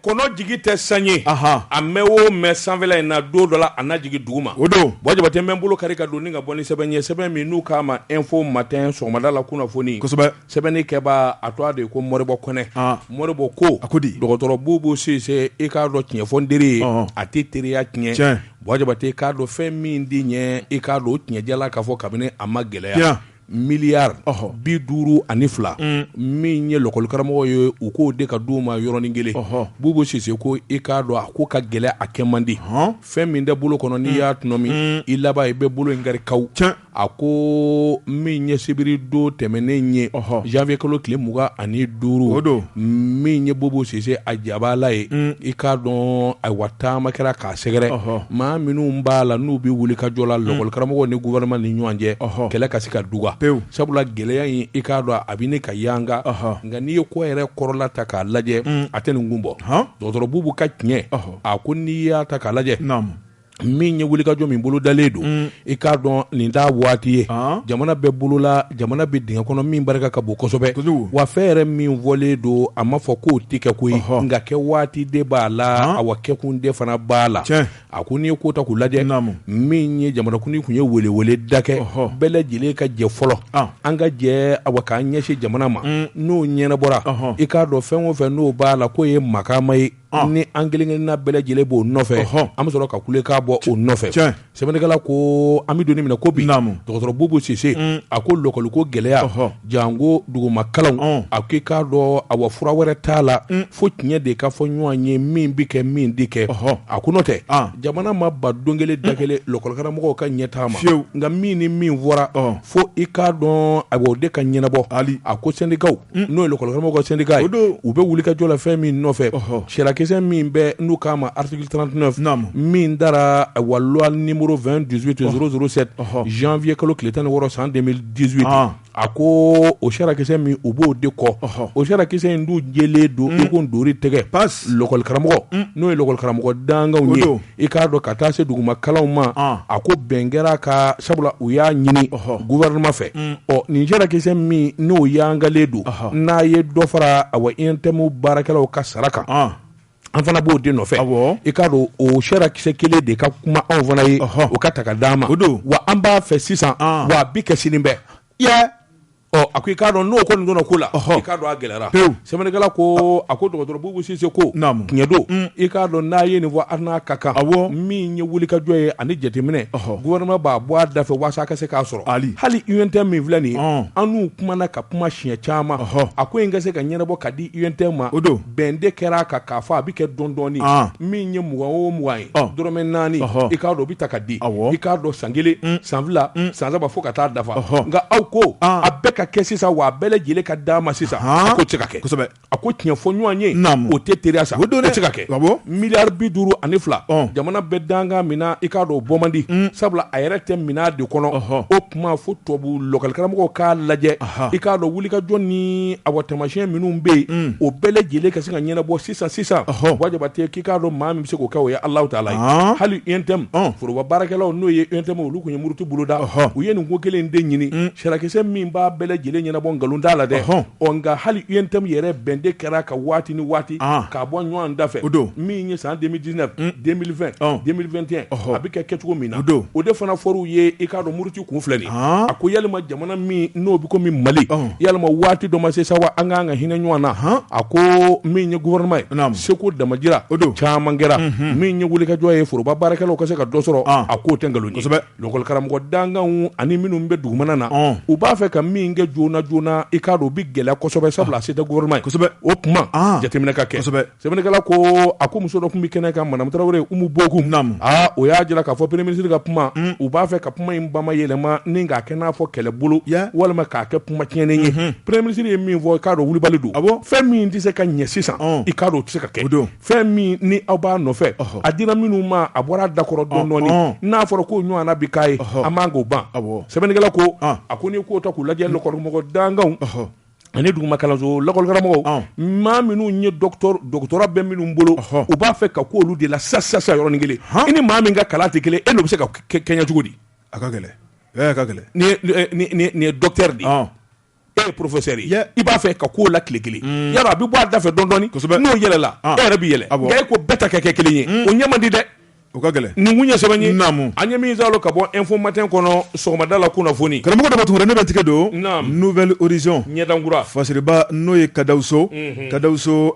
kɔnɔ jigi tɛ san ye a mɛ o mɛ sanfɛla in na don dɔ la a na jigi dugu ma o don Jabate n bɛ n bolo kari ka don ni ka bɔ ni sɛbɛn ye sɛbɛn min n'u k'a ma info matin sɔgɔmada la kunnafoni kosɛbɛ sɛbɛnni kɛbaa a tɔgɔ de ko Moribo Kɔnɛ Moribo ko a ko di dɔgɔtɔrɔ Bubu Sise i k'a dɔn tiɲɛfɔndere ye a tɛ teriya tiɲɛ Jabate k'a dɔn fɛn min di ɲɛ i k'a dɔn o tiɲɛjala k'a fɔ kabini a ma gɛlɛya miliyari 52 min ye lɔkɔlikaramɔgɔ ye u k'o de ka d'u ma yɔrɔnin kelen Bubu Sise ko i k'a dɔn a ko ka gɛlɛ a kɛ man di fɛn min tɛ bolo kɔnɔ n'i y'a tunɔmi i laban i bɛ bolo in kari kaw a ko min ye sibiri don tɛmɛnen ye janvier kalo tile 25 min ye Bubu Sise a jabala ye i k'a dɔn ayiwa taama kɛra k'a sɛgɛrɛ maa minnu b'a la n'u bɛ wuli ka jɔ la lɔkɔlikaramɔgɔw ni gouvernement ni ɲɔgɔn cɛ kɛlɛ ka se ka duga sabula gɛlɛya in i k'a dɔn a bɛ ne ka yanga nka n'i ye ko yɛrɛ kɔrɔla ta k'a lajɛ a tɛ nin kun bɔ dɔgɔtɔrɔ Bubu ka tiɲɛ a ko n'i y'a ta k'a lajɛ min ye wulikajɔ min bolo dalen don i k'a dɔn nin t'a waati ye jamana bɛ bolola jamana bɛ dingɛ kɔnɔ min barika ka bon kosɛbɛ wa fɛn yɛrɛ min fɔlen don a ma fɔ k'o tɛ kɛ koyi nka kɛ waati de b'a la a wa kɛkun de fana b'a la a ko n'i ye ko ta k'u lajɛ min ye jamanakuntigi kun ye welewele da kɛ bɛɛ lajɛlen ka jɛ fɔlɔ an ka jɛ a wa k'an ɲɛsin jamana ma n'o ɲɛnabɔra i k'a dɔn fɛn o fɛn n'o b'a la k'o ye makama ye ni an kelen-kelenna bɛɛ lajɛlen b'o nɔfɛ an bɛ sɔrɔ ka kule k'a bɔ o nɔfɛ sɛbɛnnikɛla ko an bɛ don minɛ ko bi dɔgɔtɔrɔ Bubu Sise a ko lɔkɔli ko gɛlɛya jango dugumakalanw a k'i k'a dɔn a wa fura wɛrɛ t'a la fo tiɲɛ de ka fɔ ɲɔgɔn ye min bi kɛ min di kɛ a ko n'o tɛ jamana ma ba don kelen da kelen lɔkɔlikaramɔgɔw ka ɲɛ taga ma nka min ni min fɔra fo i k'a dɔn a o de ka ɲɛnabɔ a ko sɛndikaw n'o ye lɔkɔlikaramɔgɔw ka sɛndika ye u bɛ wuli ka jɔ la fɛn min nɔfɛ kisɛ min bɛ n'u k'a ma article 39 min dara wa loi numéro 2018/007 janvier kalo tile 16 san 2018 a ko o sarakisɛ min u b'o de kɔ o sarakisɛ in dun jɛlen don i ko ndoori tɛgɛ lɔkɔlikaramɔgɔ n'o ye lɔkɔlikaramɔgɔ dangaw ye i k'a dɔn ka taa se dugumakalanw ma a ko bɛn kɛra ka sabula u y'a ɲini gouvernement fɛ nin sarakisɛ min n'o yangalen don n'a ye dɔ fara a wa INTM baarakɛlaw ka sara kan an fana b'o de nɔfɛ i k'a dɔn o sarakisɛ kelen de ka kuma anw fana ye o ka ta ka d'an ma wa an b'a fɛ sisan wa a bi kɛ sini bɛɛ a ko i k'a dɔn n'o kɔni donna ko la i k'a dɔn a gɛlɛyara sɛbɛnnikɛla ko a ko dɔgɔtɔrɔ Bubu Sise ko tiɲɛ don i k'a dɔn n'a ye nin fɔ a n'a ka kan min ye wulikajɔ ye ani jateminɛ gouvernement b'a bɔ a da fɛ walasa a ka se k'a sɔrɔ hali UNTM min filɛ nin ye an n'u kumana ka kuma siɲɛ caman a ko in ka se ka ɲɛnabɔ ka di UNTM ma bɛn de kɛra a kan k'a fɔ a bɛ kɛ dɔɔni dɔɔni min ye 20 o 20 ye dɔrɔmɛ 4 i k'a dɔn o bɛ ta ka di i k'a dɔn san 1 san 2 san 3 fo ka taa dafa nka aw ko a bɛɛ ka kɛ sisan wa a bɛɛ lajɛlen ka d'a ma sisan a ko tɛ se ka kɛ a ko tiɲɛ fɔ ɲɔgɔn ye o tɛ teriya sa o tɛ se ka kɛ miliyari 52 jamana bɛ dangan min na i k'a dɔn o bɔ man di sabula a yɛrɛ tɛ minɛ de kɔnɔ o tuma fo tubabu lɔkɔlikaramɔgɔw k'a lajɛ i k'a dɔn wulikajɔ ni a wa taamasiyɛn minnu bɛ yen o bɛɛ lajɛlen ka se ka ɲɛnabɔ sisan Jabate k'i k'a dɔn maa min bɛ se k'o kɛ o ye Alahu Taala ye hali UNTM foroba baarakɛlaw n'o ye UNTM olu tun ye muruti boloda u ye nin ko kelen de ɲini sarakisɛ min b'a bɛɛ lajɛlen ɲɛnabɔ nkalon t'a la dɛ nka hali UNTM yɛrɛ bɛnde kɛra ka waati ni waati k'a bɔ ɲɔgɔn da fɛ min ye san 2019 2020 2021 a bɛ kɛ kɛcogo min na o de fana fɔr'u ye i k'a dɔn muruti kun filɛ nin a ko yalima jamana min n'o bɛ komi Mali yalima waati dɔ ma se sa wa an k'an ka hinɛ ɲɔgɔn na a ko min ye gouvernement ye seko damajira caman kɛra min ye wulikajɔ ye foroba baarakɛlaw ka se ka dɔ sɔrɔ a k'o tɛ nkalon ye lɔkɔlikaramɔgɔ danganw ani minnu bɛ dugumana na u b'a fɛ ka min kɛ joona i k'a dɔn u bɛ gɛlɛya kosɛbɛ sabula a se tɛ gouvernement ye o tuma jateminɛ ka kɛ sɛbɛnnikɛla ko a ko muso dɔ tun bɛ kɛnɛ kan Madame Tarawele Umu Boku o y'a jira k'a fɔ premier ministre ka kuma u b'a fɛ ka kuma in bama yɛlɛma ni k'a kɛ n'a fɔ kɛlɛbolo walima k'a kɛ kuma tiɲɛnen ye premier ministre ye min fɔ i k'a dɔn wulibali don fɛn min tɛ se ka ɲɛ sisan i k'a dɔn o tɛ se ka kɛ fɛn min ni aw b'a nɔfɛ a dira minnu ma a bɔra a da kɔrɔ dɔɔni n'a fɔra ko ɲɔgɔnna bi k'a ye an b'an k'o ban sɛbɛnnikɛla ko a ko n'i k'o ta k'u lajɛ lɔkɔlimɔgɔ danganw ani dugumakalanso lakɔlikaramɔgɔw maa minnu ye dɔgɔtɔrɔya bɛ minnu bolo u b'a fɛ ka k'olu de la sa yɔrɔnin kelen i ni maa min ka kalan tɛ kelen e n'o bɛ se ka kɛɲɛ cogo di a ka gɛlɛn nin ye docteur de ye e professeur i b'a fɛ ka ko la tile kelen yaro a bɛ bɔ a da fɛ dɔɔni n'o yɛlɛla e yɛrɛ bɛ yɛlɛ nka e ko bɛɛ ta kɛ kelen ye o ɲɛ man di dɛ o ka gɛlɛn nin kun ye sɛbɛn ye an ɲɛ min zalo ka bɔ info matin kɔnɔ sɔgɔmada la kunnafoni karamɔgɔ dɔ tun ne bɛ tigɛ don nouvelle horizon ɲɛdankura fasiriba n'o ye Kadawuso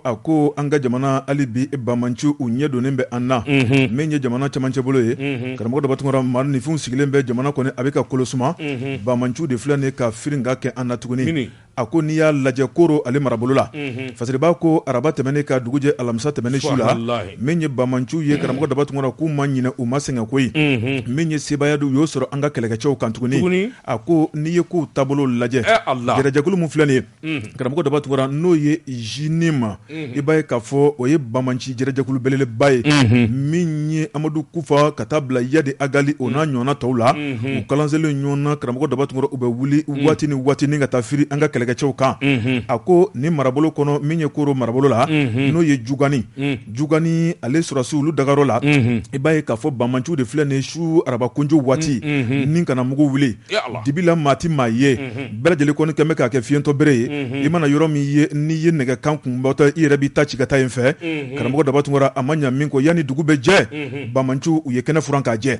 a ko an ka jamana hali bi Bamanchu u ɲɛ donnen bɛ an na min ye jamana camancɛ bolo ye karamɔgɔ dɔ tun maanifinw sigilen bɛ jamana kɔni a bɛ ka kolosuma Bamanchu de filɛ nin ka firinga kɛ an na tuguni a ko n'i y'a lajɛ koro ale marabolo la fasiriba ko araba tɛmɛnen ka dugujɛ alamisa tɛmɛnen su la min ye Bamanchu ye karamɔgɔ dɔ tun k'u ma ɲinɛ u ma sɛgɛn koyi min ye sebaaya u y'o sɔrɔ an ka kɛlɛkɛcɛw kan tuguni a ko n'i ye k'u taabolo lajɛ jɛrɛjɛkulu min filɛ nin ye karamɔgɔ dɔ tun n'o ye Jinima i b'a ye k'a fɔ o ye Bamanchi jɛrɛjɛkulu belebeleba ye min ye Amadu Kufa ka taa bila Yadi Agali o n'a ɲɔgɔnna tɔw la u kalanseelen ɲɔgɔnna karamɔgɔ dɔ tun u bɛ wuli waati ni waati ni ka taa firi an ka kɛlɛkɛcɛw kan a ko ni marabolo kɔnɔ min ye koro marabolo la n'o ye Jugani ale sɔrɔsi olu dagayɔrɔ la i b'a ye k'a fɔ Bamanchu de filɛ nin su araba kunjo waati ni kana mugu wuli dibi la maa ti maa ye bɛɛ lajɛlen kɔni kɛmɛ k'a kɛ fiɲɛtɔ bere ye i mana yɔrɔ min ye n'i ye nɛgɛkan kunbatɔ i yɛrɛ b'i ta ci ka taa yen fɛ karamɔgɔ dɔ tun a ma ɲɛ min kɔ yanni dugu bɛ jɛ Bamanchu u ye kɛnɛ furan k'a jɛ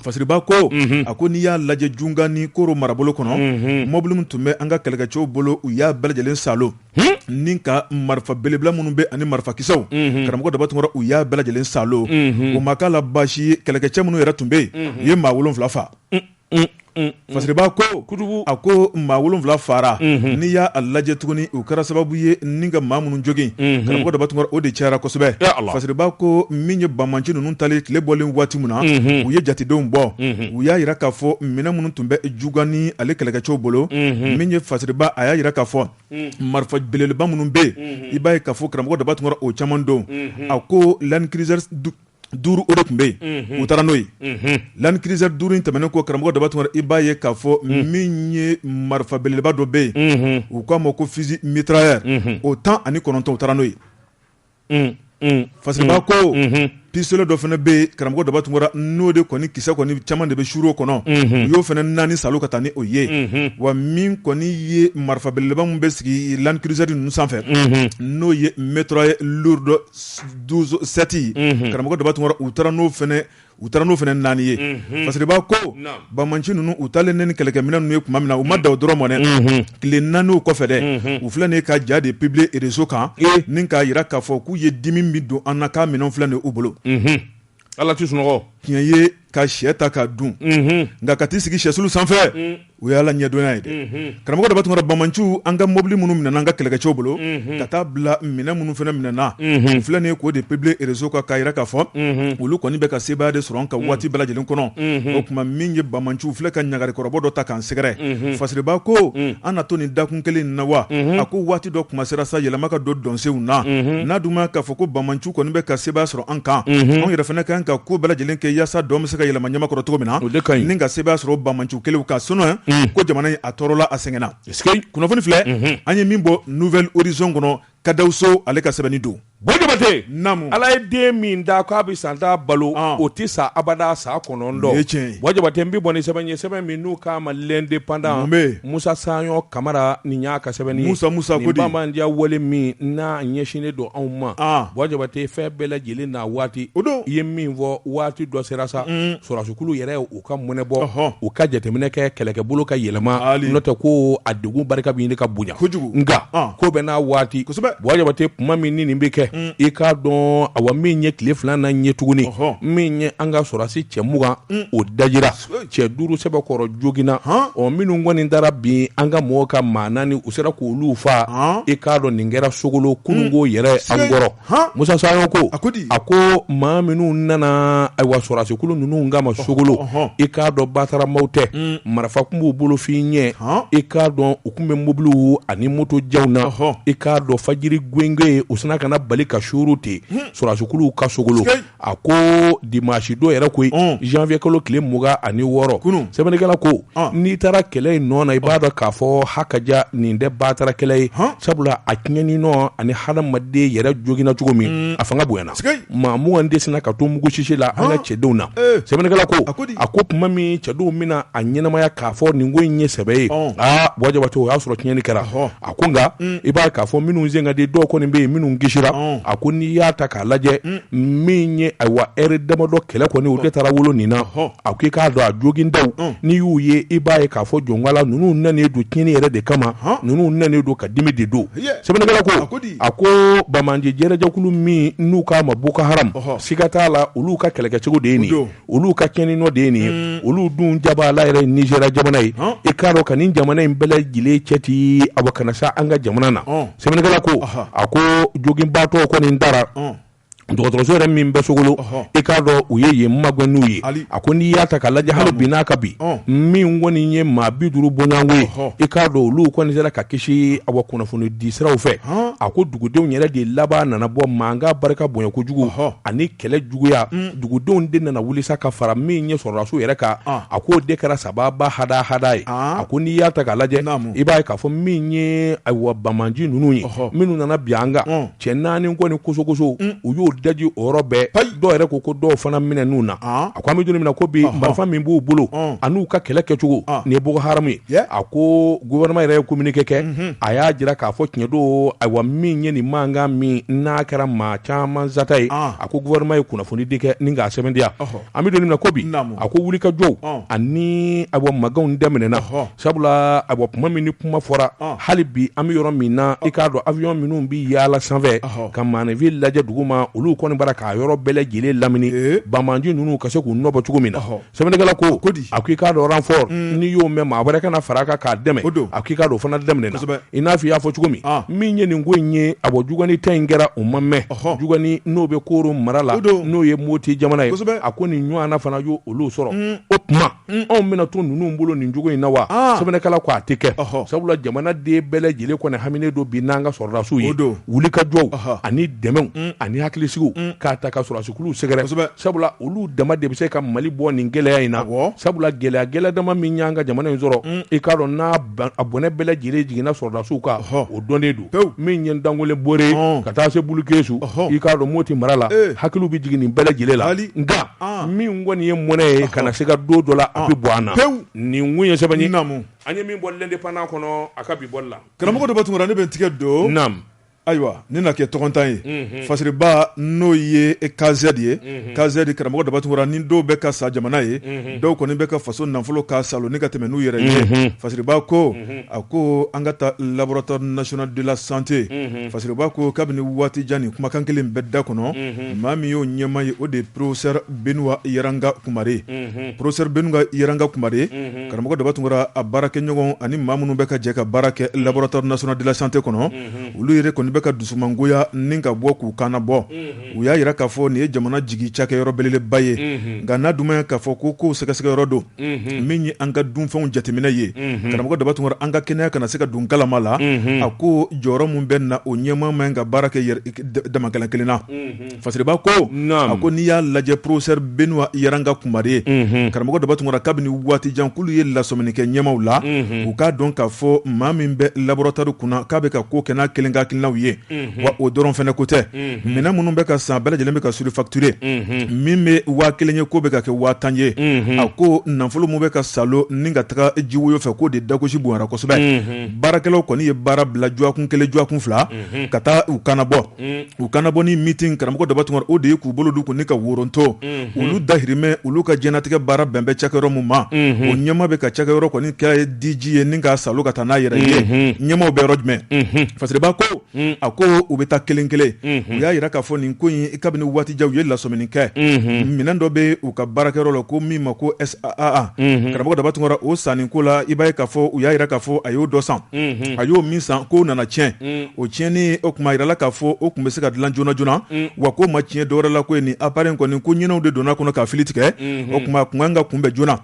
fasiriba ko a ko n'i y'a lajɛ Jugani koro marabolo kɔnɔ mɔbili min tun bɛ an ka kɛlɛkɛcɛw bolo u y'a bɛɛ lajɛlen salo ni ka marifa belebela minnu bɛ ani marifakisɛw karamɔgɔ dɔ tun u y'a bɛɛ lajɛlen salo o ma k'a la baasi ye kɛlɛkɛcɛ minnu yɛrɛ tun bɛ yen u ye maa 7 fa fasiriba ko a ko maa 7 fara n'i y'a lajɛ tuguni u kɛra sababu ye ni ka maa minnu jogin karamɔgɔ dɔ tun o de cayara kosɛbɛ fasiriba ko min ye Bamanchi ninnu tali tile bɔlen waati min na u ye jatedenw bɔ u y'a jira k'a fɔ minɛn minnu tun bɛ Jugani ale kɛlɛkɛcɛw bolo min ye fasiriba a y'a jira k'a fɔ marifa belebeleba minnu bɛ yen i b'a ye k'a fɔ karamɔgɔ dɔ tun o caman don a ko Land Cruiser 5 o de tun bɛ yen u taara n'o ye Land Cruiser 5 in tɛmɛnen ko karamɔgɔ dɔ tun i b'a ye k'a fɔ min ye marifa belebeleba dɔ bɛ yen u k'a ma ko fusil mitrailleur o 19 u taara n'o ye fasiriba ko pistolet dɔ fana bɛ yen karamɔgɔ dɔ tun n'o de kɔni kisɛ kɔni caman de bɛ suro kɔnɔ u y'o fana 4 salo ka taa ni o ye wa min kɔni ye marifa belebeleba min bɛ sigi Land Cruiser ninnu sanfɛ n'o ye mitrailleur lourde 7 karamɔgɔ dɔ tun u taara n'o fana 4 ye fasiriba ko Bamanchi ninnu u taalen ni kɛlɛkɛminɛ ninnu ye tuma min na u ma da o dɔrɔn ma dɛ tile 4 kɔfɛ dɛ u filɛ nin ka ja de publier réseau kan ni k'a jira k'a fɔ k'u ye dimi min don an na k'a minɛnw filɛ nin u bolo ala tɛ sunɔgɔ tiɲɛ ye ka sɛ ta ka dun nka ka t'i sigi sɛsulu sanfɛ o ye ala ɲɛdɔnya ye dɛ karamɔgɔ dɔ tun Bamanchu an ka mobili minnu minɛna an ka kɛlɛkɛcɛw bolo ka taa bila minɛn minnu fana minɛna u filɛ nin k'o de publier réseau kan k'a jira k'a fɔ olu kɔni bɛ ka sebaaya de sɔrɔ an ka waati bɛɛ lajɛlen kɔnɔ o tuma min ye Bamanchu filɛ ka ɲagari kɔrɔbɔ dɔ ta k'an sɛgɛrɛ fasiriba ko an na to nin dakun kelen na wa a ko waati dɔ kuma sera sa yɛlɛma ka don dɔnsenw na n'a dun ma k'a fɔ ko Bamanchu kɔni bɛ ka sebaaya sɔrɔ an kan anw yɛrɛ fana kan ka ko bɛɛ lajɛlen kɛ yaasa dɔn bɛ se ka yɛlɛma ɲamakɔrɔ cogo min na ni ka sebaaya sɔrɔ Bamanchu kelen ka sinon ko jamana in a tɔɔrɔla a sɛgɛnna kunnafoni filɛ an ye min bɔ nouvelle horizon kɔnɔ Kadawuso ale ka sɛbɛnni don Jabate ala ye den min da k'a bɛ san ta balo o tɛ sa abada sa 9 Jabate n bɛ bɔ ni sɛbɛn ye sɛbɛn min n'u k'a ma l'indépendant Musa Saɲɔ Kamara nin y'a ka sɛbɛnni ye Musa nin bamanan wale min n'a ɲɛsinnen don anw ma Jabate fɛn bɛɛ lajɛlen n'a waati i ye min fɔ waati dɔ sera sa sɔrɔsikulu yɛrɛ u ka mɔnɛ bɔ u ka jateminɛ kɛ kɛlɛkɛbolo ka yɛlɛma n'o tɛ ko a degun barika bɛ ɲini ka bonya nka ko bɛ n'a waati Jabate kuma min ni nin bɛ kɛ i k'a dɔn awa min ye tile 2 na ɲɛ tuguni min ye an ka sɔrɔsi cɛ 20 o dajira cɛ 5 sɛbɛkɔrɔ joginna minnu kɔni taara bin an ka mɔgɔw ka maa 4 u sera k'olu fa i k'a dɔn nin kɛra Sogolo kununko yɛrɛ an kɔrɔ Musa Saɲɔ ko a ko maa minnu nana ayiwa sɔrɔsikulu ninnu kama Sogolo i k'a dɔn bataramaw tɛ marifa kun b'u bolo f'i ɲɛ i k'a dɔn u kun bɛ mobiliw ani moto jaw na i k'a dɔn fajiri gwenge u sina kana bali bali ka shuru te surasukulu ka sogolo a ko dimanche do yɛrɛ koyi janvier kalo tile 26 sɛbɛnnikɛla ko n'i taara kɛlɛ in nɔ na i b'a dɔn k'a fɔ hakaja nin tɛ baatara kɛlɛ ye sabula a tiɲɛni nɔ ani hadamaden yɛrɛ jogina cogo min a fanga bonyana maa mugan desina ka to mugu sisi la an ka cɛdenw na sɛbɛnnikɛla ko a ko tuma min cɛdenw bɛna a ɲɛnamaya k'a fɔ nin ko in ye sɛbɛ ye Bɔjabate o y'a sɔrɔ tiɲɛni kɛra a ko nka i b'a k'a fɔ minnu sen ka di dɔw kɔni bɛ yen minnu gisira a ko n'i y'a ta k'a lajɛ min ye ayiwa ɛri damadɔ kɛlɛ kɔni o de taara wolo nin na a ko i k'a dɔn a jogindaw n'i y'u ye i b'a ye k'a fɔ jɔngala ninnu nanen don tiɲɛni yɛrɛ de kama ninnu nanen don ka dimi de don sɛbɛnnikɛla ko a ko Bamaji jɛnɛjɛkulu min n'u k'a ma Boko Haram siga t'a la olu ka kɛlɛkɛcogo de ye nin ye olu ka tiɲɛni nɔ de ye nin ye olu dun jabala yɛrɛ Nigéria jamana ye i k'a dɔn ka nin jamana in bɛɛ lajɛlen cɛ ti a kana sa an ka jamana na sɛbɛnnikɛla ko a ko joginbaatɔ kɔni dara dɔgɔtɔrɔso yɛrɛ min bɛ sogolo i k'a dɔn u ye yen magwɛ n'u ye a ko n'i y'a ta ka lajɛ hali bi n'a ka bi min kɔni ye maa 50 bɔɲɔgɔnko ye i k'a dɔn olu kɔni sera ka kisi awa kunnafoni di siraw fɛ a ko dugudenw yɛrɛ de laban nana bɔ mankan barika bonya kojugu ani kɛlɛ juguya dugudenw de nana wuli sa ka fara min ɲɛ sɔrɔlaso yɛrɛ kan a ko de kɛra sababa hada ye a ko n'i y'a ta ka lajɛ i b'a ye k'a fɔ min ye ayiwa Bamaji ninnu ye minnu nana bi an kan cɛ 4 kɔni kosokoso u y'o daji o yɔrɔ bɛɛ dɔw yɛrɛ ko dɔw fana minɛ n'u na a ko an bɛ don min na ko bi marifa min b'u bolo an'u ka kɛlɛ kɛcogo nin ye Boko Haram ye a ko gouvernement yɛrɛ ye communiqué kɛ a y'a jira k'a fɔ tiɲɛ don ayiwa min ye nin mankan min n'a kɛra maa caman zata ye a ko gouvernement ye kunnafoni di kɛ ni k'a sɛbɛntiya an bɛ don min na ko bi a ko wulikajɔw ani ayiwa maganw daminɛna sabula ayiwa kuma min ni kuma fɔra hali bi an bɛ yɔrɔ min na i k'a dɔn avion minnu bɛ yaala sanfɛ ka manifin lajɛ dugu ma olu kɔni bara k'a yɔrɔ bɛɛ lajɛlen lamini Bamaji ninnu ka se k'u nɔbɔ cogo min na sɛbɛnnikɛla ko a ko i k'a dɔn renfort n'i y'o mɛn maa wɛrɛ kana fara kan k'a dɛmɛ a ko i k'a dɔn o fana daminɛna i n'a fɔ i y'a fɔ cogo min ye nin ko in ye a bɔ jugani ta in kɛra o ma mɛn jugani n'o bɛ Koro mara la n'o ye Moti jamana ye a ko nin ɲɔgɔnna fana y' olu sɔrɔ o tuma anw bɛna to ninnu bolo nin cogo in na wa sɛbɛnnikɛla ko a tɛ kɛ sabula jamana den bɛɛ lajɛlen kɔni haminen don bi n'an ka sɔrɔdasiw ye wulikajɔw ani dɛmɛw ani hakilisigiw k'a ta ka sɔrɔdasukuluw sɛgɛrɛ sabula olu dama de bɛ se ka Mali bɔ nin gɛlɛya in na sabula gɛlɛya dama min y'an ka jamana in sɔrɔ i k'a dɔn n'a a bɔnɛ bɛɛ lajɛlen jiginna sɔrɔdasiw kan o dɔnnen don min ye Dangolen Bore ka taa se Bulu Kesu i k'a dɔn Moti mara la hakiliw bɛ jigin nin bɛɛ lajɛlen la nka min kɔni ye mɔnɛ ye kana se ka don dɔ la a bɛ bɔ an na nin kun ye sɛbɛn ye an ye min bɔ l'indépendant kɔnɔ a ka bi bɔli la karamɔgɔ dɔ b'a tun ne bɛ tigɛ don ayiwa ne na kɛ tɔgɔntan ye fasiriba n'o ye KZ ye KZ karamɔgɔ Dabatungura ni dɔw bɛ ka sa jamana ye dɔw kɔni bɛ ka faso nafolo ka salo ni ka tɛmɛ n'u yɛrɛ ye fasiriba ko a ko an ka taa laboratoire national de la santé fasiriba ko kabini waati jan ni kumakan kelen bɛɛ da kɔnɔ maa min y'o ɲɛma ye o de ye professeur Benuwa Yaranga Kumare professeur Benuwa Yaranga Kumare karamɔgɔ Dabatungura a baarakɛɲɔgɔn ani maa minnu bɛ ka jɛ ka baara kɛ laboratoire national de la santé kɔnɔ olu yɛrɛ kɔni bɛ ka dusumangoya ni ka bɔ k'u kana bɔ u y'a yira k'a fɔ nin ye jamana jigi cakɛyɔrɔ belebeleba ye nka n'a dumaya k'a fɔ ko kow sɛgɛsɛgɛyɔrɔ don min ye an ka dunfɛnw jateminɛ ye karamɔgɔ Dabatungura an ka kɛnɛya kana se ka don kalama la a ko jɔyɔrɔ min bɛ na o ɲɛmaa man ka baara kɛ damakɛlɛ kelen na fasiriba ko a ko n'i y'a lajɛ professeur Benuwa Yaranga Kumare karamɔgɔ Dabatungura kabini waati jan k'olu ye lasɔminnikɛ ɲɛmaw la u k'a dɔn k'a fɔ maa min bɛ laboratoire kunna k'a bɛ ka ko kɛ n'a kelen ka hakilinaw ye wa o dɔrɔn fɛnɛ ko tɛ minɛn minnu bɛ ka san bɛɛ lajɛlen bɛ ka surfacturé min bɛ 1000 ye ko bɛ ka kɛ 1010 ye a ko nafolo min bɛ ka salo ni ka taga jiwoyo fɛ k'o de dagosi bonyara kosɛbɛ baarakɛlaw kɔni ye baara bila juwakun kelen juwakun fila ka taa u kana bɔ ni meeting karamɔgɔ Dabatungura o de ye k'u bolo du kun ni ka woronto olu dahirimɛ olu ka jɛnatigɛ baara bɛnbɛn cakɛyɔrɔ mun ma o ɲɛma bɛ ka cakɛyɔrɔ kɔni kɛ DG ye ni ka salo ka taa n'a yɛrɛ ye ɲɛmaw bɛ yɔrɔ jumɛn fasiriba ko a ko u bɛ taa kelen kelen u y'a yira k'a fɔ nin ko in kabini waati jan u ye lasɔmini kɛ minɛn dɔ bɛ u ka baarakɛyɔrɔ la ko min ma ko SAA karamɔgɔ Dabatungura o sanni ko la i b'a ye k'a fɔ u y'a yira k'a fɔ a y'o dɔ san a y'o min san k'o nana tiɲɛ o tiɲɛni o tuma yirala k'a fɔ o tun bɛ se ka dilan joona joona wa k'o ma tiɲɛ dɔwɛrɛ la ko nin appareil kɔni ko ɲinɛw de donna kɔnɔ ka fili tigɛ o tuma kun kan ka kunbɛn joona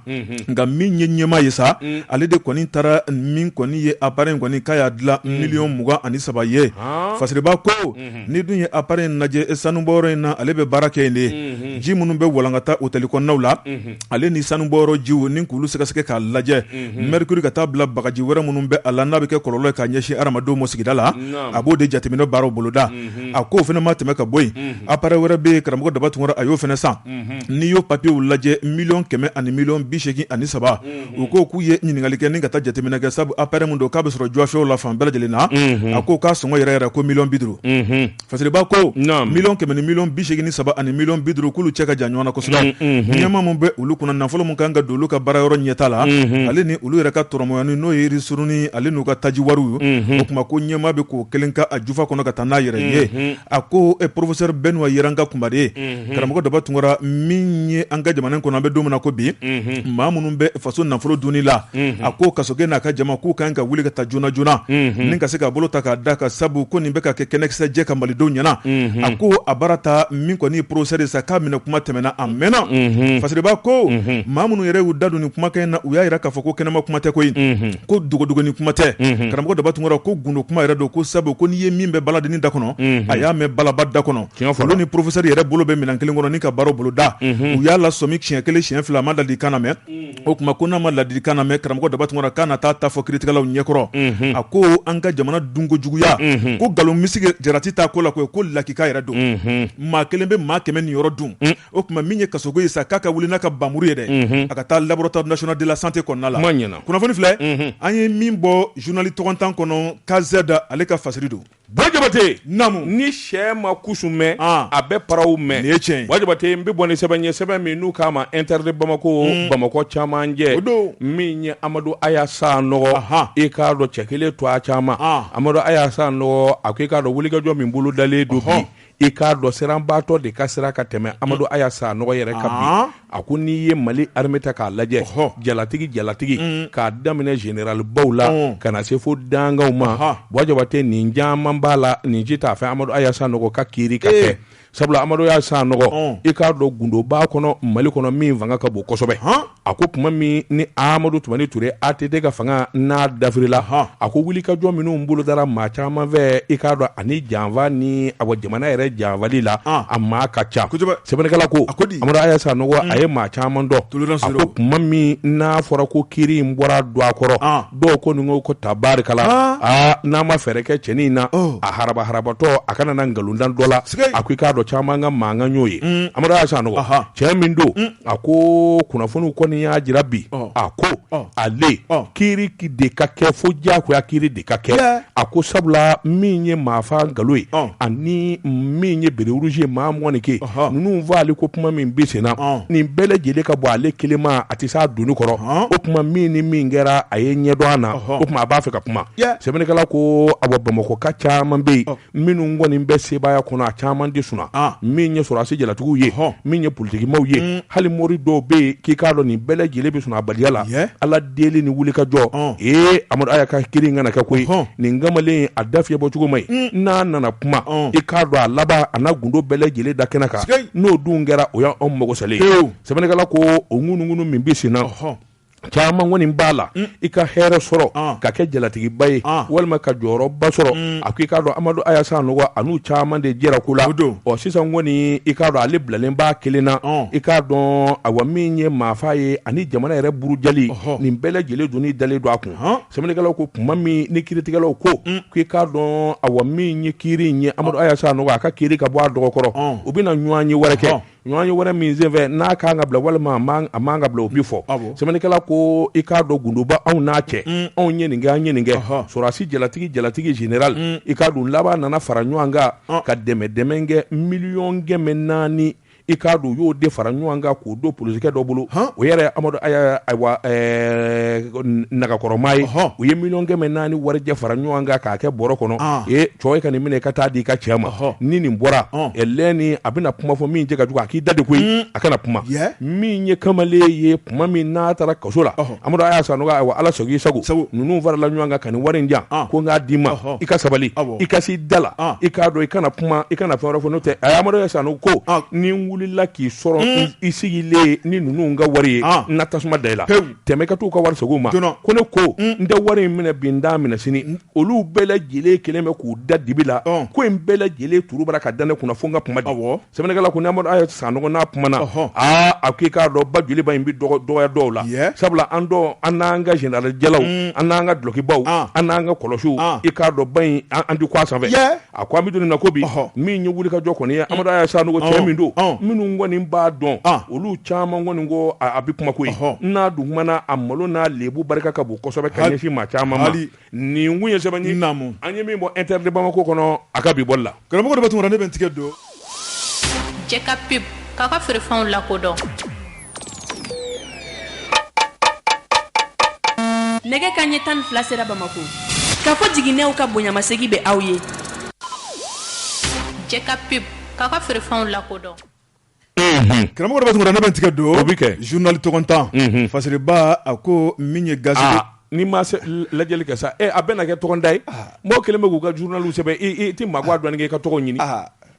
nka min ye ɲɛmaa ye sa ale de kɔni taara min kɔni ye appareil kɔni k'a y'a dilan 23 miliyɔn ye fasiriba ko ni dun ye appareil in lajɛ sanubɔyɔrɔ in na ale bɛ baara kɛ yen de ji minnu bɛ walankata hôtel kɔnɔnaw la ale ni sanubɔyɔrɔ jiw ni k'olu sɛgɛsɛgɛ k'a lajɛ mercure ka taa bila bagaji wɛrɛ minnu bɛ a la n'a bɛ kɛ kɔlɔlɔ ye ka ɲɛsin adamadenw ma sigida la a b'o de jateminɛ baaraw boloda a ko fana ma tɛmɛ ka bɔ yen appareil wɛrɛ bɛ karamɔgɔ Daba Tunkara a y'o fana san n'i y'o papiyew lajɛ 1,100,000 ani 1,83,000 u ko k'u ye ɲininkali kɛ ni ka taa jateminɛ kɛ sabu appareil mun don k'a bɛ sɔrɔ jɔfɛw la fan bɛɛ lajɛlen na a ko k'a sɔngɔ yɛrɛ yɛrɛ ko 50,000 fasiriba ko 1,100,000 ni 1,83,000 ani 50,000 k'olu cɛ ka jan ɲɔgɔn na kosɛbɛ ɲɛmaa mun bɛ olu kunna nafolo mun kan ka don olu ka baara yɔrɔ ɲɛta la ale ni olu yɛrɛ ka tɔrɔmɔyani n'o ye risuruni ale n'u ka taji wariw o kuma ko ɲɛmaa bɛ k'o kelen ka a jufa kɔnɔ ka taa n'a yɛrɛ ye a ko professeur Benoît Yeranka Kunbare ye karamɔgɔ Daba Tunkara min ye an ka jamana in kɔnɔ an bɛ don min na ko bi maa minnu bɛ faso nafolo dunni la a ko kasɔkɛ n'a ka jama k'u kan ka wuli ka taa joona joona ni ka se k'a bolo ta k'a da ka sabu ko nin bɛ ka kɛ kɛnɛkisɛ jɛ ka malidenw ɲɛna a ko a baara ta min kɔni ye professeur ye sa k'a minɛ kuma tɛmɛna a mɛnna fasiriba ko maa minnu yɛrɛ y'u da don nin kumakan in na u y'a yira k'a fɔ ko kɛnɛma kuma tɛ koyi ko dogodogoni kuma tɛ karamɔgɔ Daba Tunkara ko gundo kuma yɛrɛ don ko sabu ko n'i ye min bɛ baladenni da kɔnɔ a y'a mɛn balaba da kɔnɔ olu ni professeur yɛrɛ bolo bɛ minɛn kelen kɔnɔ ni ka baaraw bolo da u y'a lasɔmi siɲɛ kelen siɲɛ fila a ma ladilikan na mɛn o kuma ko n'a ma ladilikan na mɛn karamɔgɔ Daba Tunkara k'a na taa ta fɔ kiiritigɛlaw ɲɛkɔrɔ a ko an ka jamana dunkojuguya ko nkalon misigi jarati t'a ko la ko lakika yɛrɛ don maa kelen bɛ maa 100 nin yɔrɔ dun o kuma min ye kasogo ye sa k'a ka wuli n'a ka banmuru ye dɛ a ka taa laboratoire national de la santé kɔnɔna la kunnafoni filɛ an ye min bɔ journal tɔgɔntan kɔnɔ KZ ale ka fasiri don Jabate namu ni sɛ ma kusu mɛn a bɛ paraw mɛn nin ye tiɲɛ Jabate n bɛ bɔ ni sɛbɛn ye sɛbɛn min n'u k'a ma interdit Bamakɔ caman jɛ min ye Amadu Ayasa nɔgɔ i k'a dɔn cɛ kelen to a caman Amadu Ayasa nɔgɔ a ko i k'a dɔn wulikajɔ min bolo dalen don bi i k'a dɔn siranbaatɔ de ka sira ka tɛmɛ Amadu Ayasa nɔgɔ yɛrɛ ka bi a ko n'i ye Mali armée ta k'a lajɛ jalatigi k'a daminɛ général baw la ka na se fo dangaw ma Jabate nin caman b'a la nin ci t'a fɛ Amadu Ayasa nɔgɔ ka kiiri ka kɛ sabula Amadu Ayasa nɔgɔ i k'a dɔn gundo b'a kɔnɔ Mali kɔnɔ min fanga ka bon kosɛbɛ a ko tuma min ni Amadu Tumani Ture ATT ka fanga n'a dafirila a ko wulikajɔ minnu bolo dara maa caman fɛ i k'a dɔn ani janfa ni jamana yɛrɛ janfali la a maa ka ca sɛbɛnnikɛla ko Amadu Ayasa nɔgɔ a ye maa caman dɔn a ko tuma min n'a fɔra ko kiiri in bɔra don a kɔrɔ dɔw ko nin ko tabarikala n'a ma fɛɛrɛ kɛ cɛnin na a harabatɔ a kana na nkalondan dɔ la a ko i k'a dɔn caman ka mankan y'o ye Amadu Ayasa nɔgɔ cɛ min don a ko kunnafoniw kɔni y'a jira bi a ko ale kiiri de ka kɛ fo diyagoya kiiri de ka kɛ a ko sabula min ye maafa nkalon ye ani min ye bere rouge ye maa mɔgɔnin ke ninnu fɔ ale ko kuma min bi sen na nin bɛɛ lajɛlen ka bɔ ale kelen ma a tɛ s'a donni kɔrɔ o kuma min ni min kɛra a ye ɲɛdɔn a na o kuma a b'a fɛ ka kuma sɛbɛnnikɛla ko Bamakɔ ka caman bɛ yen minnu kɔni bɛ sebaaya kɔnɔ a caman de sunna min ye sɔrɔdasi jalatigiw ye min ye politikimaw ye hali mori dɔw bɛ yen k'i k'a dɔn nin bɛɛ lajɛlen bɛ sɔn a baliya la Ala deli ni wulikajɔ Amadu Aya ka kiiri kana kɛ koyi nin kamalen a da fiyɛ bɔ cogo ma ɲi n'a nana kuma i k'a dɔn a laban a na gundo bɛɛ lajɛlen da kɛnɛ kan n'o dun kɛra o y'anw mago salen sɛbɛnnikɛla ko o ŋunuŋunu min bɛ sen na caman kɔni b'a la i ka hɛrɛ sɔrɔ ka kɛ jalatigiba ye walima ka jɔyɔrɔba sɔrɔ a ko i k'a dɔn Amadu Ayasa nɔgɔ a n'u caman de jɛra ko la sisan kɔni i k'a dɔn ale bilalen b'a kelen na i k'a dɔn awa min ye maafa ye ani jamana yɛrɛ burujali nin bɛɛ lajɛlen donni dalen don a kun sɛbɛnnikɛlaw ko tuma min ni kiiritigɛlaw ko k'i k'a dɔn awa min ye kiiri in ye Amadu Ayasa nɔgɔ a ka kiiri ka bɔ a dɔgɔkɔrɔ u bɛna ɲɔgɔn ye wɛrɛ kɛ ɲɔgɔn ye wɛrɛ min senfɛ n'a kan ka bila walima a man ka bila o bi fɔ sɛbɛnnikɛla ko i k'a dɔn gundoba anw n'a cɛ anw ye nin kɛ an ye nin kɛ sɔrɔdasi jalatigi général i k'a dɔn laban nana fara ɲɔgɔn kan ka dɛmɛ kɛ 400,000 i k'a dɔn u y'o de fara ɲɔgɔn kan k'o don polisikɛ dɔ bolo o yɛrɛ Amadu nagakɔrɔma ye u ye 400,000 warijɛ fara ɲɔgɔn kan k'a kɛ bɔrɔ kɔnɔ cɔ ye ka nin minɛ ka taa di i ka cɛ ma ni nin bɔra lɛni a bɛna kuma fɔ min jɛ ka jugu a k'i da de koyi a kana kuma min ye kamalen ye kuma min n'a taara kaso la Amadu Ayasa nɔgɔ Ala sɔgɔ i sago ninnu farala ɲɔgɔn kan ka nin wari in jan ko n k'a d'i ma i ka sabali i ka s'i da la i k'a dɔn i kana kuma i kana fɛn wɛrɛ fɔ n'o tɛ a ye Amadu Ayasa nɔgɔ ko ni wulila k'i sɔrɔ i sigilen ni ninnu ka wari ye n na tasuma da i la tɛmɛ ka t'u ka wari segin ma ko ne ko n tɛ wari in minɛ bi n t'a minɛ sini olu bɛɛ lajɛlen kelen bɛ k'u da dibi la ko in bɛɛ lajɛlen turu bara ka da ne kunna fo n ka kuma di sɛbɛnnikɛla ko n'Amadu a ye san nɔgɔ n'a kuma na a ko i k'a dɔn ba joliba in bɛ dɔgɔya dɔw la sabula an n'an ka général jɛlaw an n'an ka dulokibaw an n'an ka kɔlɔsiw i k'a dɔn ba in an di kɔ a sanfɛ a ko an bɛ don nin na ko bi min ye wuli ka jɔ kɔni ye Amadu a ye san nɔgɔ cɛ min don minnu kɔni b'a dɔn olu caman kɔni ko a bɛ kuma ko ye n'a dun kumana a malo n'a lebu barika ka bon kosɛbɛ ka ɲɛsin maa caman ma nin kun ye sɛbɛn ye an ye min bɔ Inter de Bamako kɔnɔ a ka bi bɔli la karamɔgɔ de bɛ tun ne bɛ tigɛ don jɛ ka pib k'a ka feerefɛnw lakodɔn nɛgɛ kanɲɛ 12 sera Bamako k'a fɔ jiginɛw ka bonyamasegin bɛ aw ye jɛ ka pib k'a ka feerefɛnw lakodɔn karamɔgɔ de bɛ tun ne bɛ tigɛ don o bɛ kɛ journal tɔgɔntan fasiriba a ko min ye gaz ni ma lajɛli kɛ sa a bɛna kɛ tɔgɔnda ye mɔgɔ kelen bɛ k'u ka journaliw sɛbɛn i tɛ maa dɔn k'i ka tɔgɔ ɲini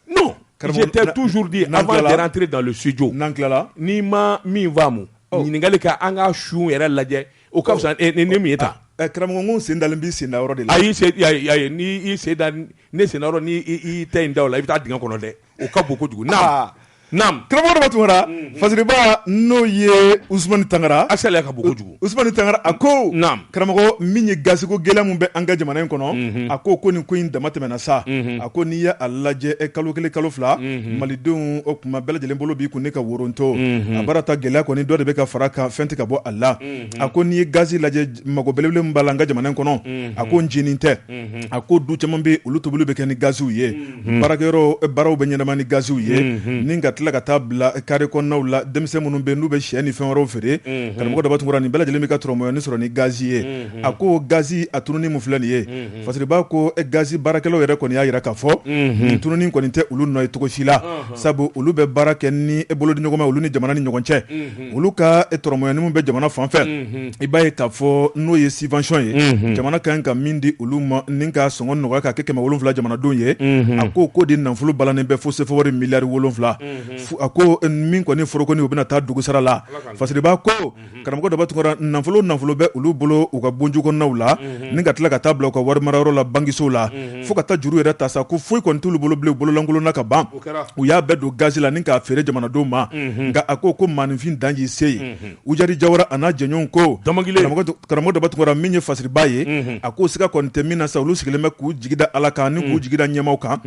non j'étais toujours dit avant de rentrer dans le studio n'an tilala n'i ma min faamu ɲininkali ka an ka sun yɛrɛ lajɛ o ka fisa ni min ye ta karamɔgɔ n ko sen dalen b'i sen da yɔrɔ de la ayi ni i sen da ne sen da yɔrɔ ni i tɛ in da o la i bɛ taa dingɛ kɔnɔ dɛ o ka bon kojugu naam karamɔgɔ dɔ bɛ tun fasiriba n'o ye Usumani Tangara a sɛlɛ ka bon kojugu Usumani Tangara a ko karamɔgɔ min ye gaziko gɛlɛn min bɛ an ka jamana in kɔnɔ a ko nin ko in dama tɛmɛna sa a ko n'i ye a lajɛ kalo kelen kalo fila malidenw o kuma bɛɛ lajɛlen bolo b'i kun ne ka woronto a baara ta gɛlɛya kɔni dɔ de bɛ ka fara kan fɛn tɛ ka bɔ a la a ko n'i ye gazi lajɛ mago belebele min b'a la an ka jamana in kɔnɔ a ko n jinin tɛ a ko du caman bɛ olu tobili bɛ kɛ ni gaziw ye baaraw bɛ ɲɛnama ni gaziw ye ni ka tila ka taa bila carré kɔnɔnaw la denmisɛn minnu bɛ n'u bɛ sɛ ni fɛn wɛrɛw feere karamɔgɔ dɔ b'a tun nin bɛɛ lajɛlen bɛ ka tɔrɔmɔyɔni sɔrɔ ni gazi ye a ko gazi a tununi mun filɛ nin ye fasiriba ko gazi baarakɛlaw yɛrɛ kɔni y'a jira k'a fɔ nin tununi kɔni tɛ olu nɔ ye cogo si la sabu olu bɛ baara kɛ ni bolodi ɲɔgɔn ma olu ni jamana ni ɲɔgɔn cɛ olu ka tɔrɔmɔyɔni min bɛ jamana fan fɛ i b'a ye k'a fɔ n'o ye subvention ye jamana ka kan ka min di olu ma ni ka sɔngɔ nɔgɔya k'a kɛ 700 jamanadenw ye a ko de nafolo balannen bɛ fo sefawari miliyari 7 a ko min kɔni forokoni u bɛna taa dugu sara la fasiriba ko karamɔgɔ dɔ b'a tun nafolo bɛ olu bolo u ka bonju kɔnɔnaw la ni ka tila ka taa bila u ka wari marayɔrɔ la bangisow la fo ka taa juru yɛrɛ ta sa ko foyi kɔni t'olu bolo bilen bololankolonna ka ban u y'a bɛɛ don gazi la ni k'a feere jamanadenw ma nka a ko maaninfin dan y'i se ye Ujari Jawara a n'a jɛɲɔgɔnw ko karamɔgɔ dɔ b'a tun min ye fasiriba ye a ko siga kɔni tɛ min na sa olu sigilen bɛ k'u jigida Ala kan ni k'u jigida ɲɛmaw kan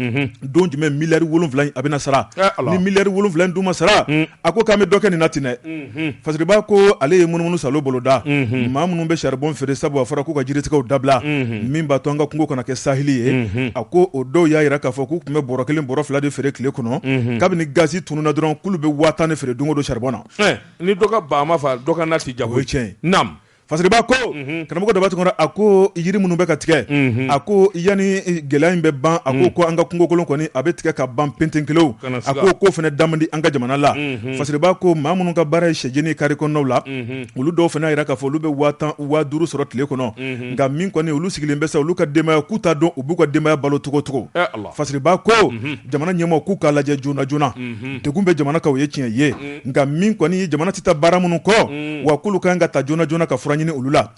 don jumɛn miliyari 7 a bɛna sara ni miliyari 7 dun ma sara a ko k'an bɛ dɔ kɛ nin na ten dɛ fasiriba ko ale ye munumunu salo boloda maa minnu bɛ charbon feere sabu a fɔra k'u ka jiritigɛw dabila min b'a to an ka kungo kana kɛ sahili ye a ko o dɔw y'a jira k'a fɔ k'u tun bɛ bɔrɔ 1 bɔrɔ 2 de feere tile kɔnɔ kabini gazi tununa dɔrɔn k'olu bɛ 10,000 de feere don o don charbon na ni dɔ ka ban ma fa dɔ ka na ti jago o ye tiɲɛ ye naam fasiriba ko karamɔgɔ dɔ b'a tun a ko yiri minnu bɛ ka tigɛ a ko yanni gɛlɛya in bɛ ban a ko an ka kungo kolon kɔni a bɛ tigɛ ka ban penten kelen a ko fana damandi an ka jamana la fasiriba ko maa minnu ka baara ye sɛjeni kari kɔnɔnaw la olu dɔw fana y'a jira k'a fɔ olu bɛ 50,000 sɔrɔ tile kɔnɔ nka min kɔni olu sigilen bɛ sa olu ka denbaya k'u t'a dɔn u b'u ka denbaya balo cogo fasiriba ko jamana ɲɛmaaw k'u k'a lajɛ joona joona degun bɛ jamana kan o ye tiɲɛ ye nka min kɔni jamana tɛ taa baara minnu kɔ wa k'olu kan ka ta joona joona ka fura ɲini olu la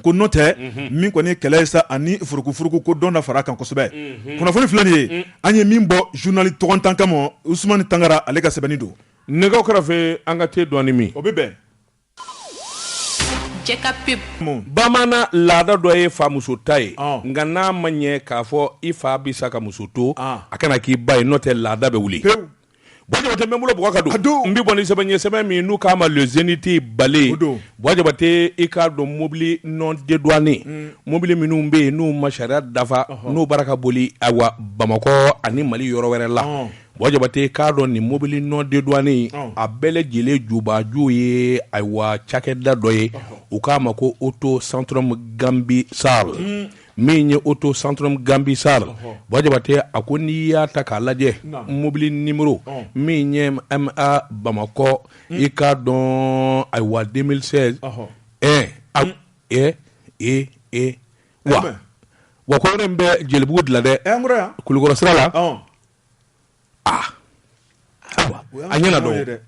ko n'o tɛ min kɔni kɛlɛ ye sa ani furukufuruku ko dɔn na fara kan kosɛbɛ kunnafoni filɛ nin ye an ye min bɔ journal tɔgɔntan kama Usumani Tangara ale ka sɛbɛnni don nɛgɛw kɛrɛfɛ an ka te dɔɔni min o bɛ bɛn Jɛka pib bamaana laada dɔ ye famuso ta ye nka n'a ma ɲɛ k'a fɔ i fa bi sa ka muso to a kana k'i ba ye n'o tɛ laada bɛ wuli Boajabate n bolo bɔgɔ ka don n bɛ bɔ ni sɛbɛn ye sɛbɛn min n'u k'a ma le Zénith Ballet Boajabate i k'a dɔn mobili non dédouané mobili minnu bɛ yen n'u ma sariya dafa n'u baara ka boli ayiwa Bamakɔ ani Mali yɔrɔ wɛrɛ la Boajabate k'a dɔn nin mobili non dédouané a bɛɛ lajɛlen jubaju ye ayiwa cakɛda dɔ ye u k'a ma ko Auto Centrum Gambi Sall min ye Auto Centrum Gambi Sall Boajabate a ko n'i y'a ta k'a lajɛ mobili numéro min ye MA Bamakɔ i k'a dɔn ayiwa 2016 wa ko yɔrɔ in bɛ Jelibugu dilan dɛ Kulukɔrɔ sira la ayiwa a ɲɛna dɔn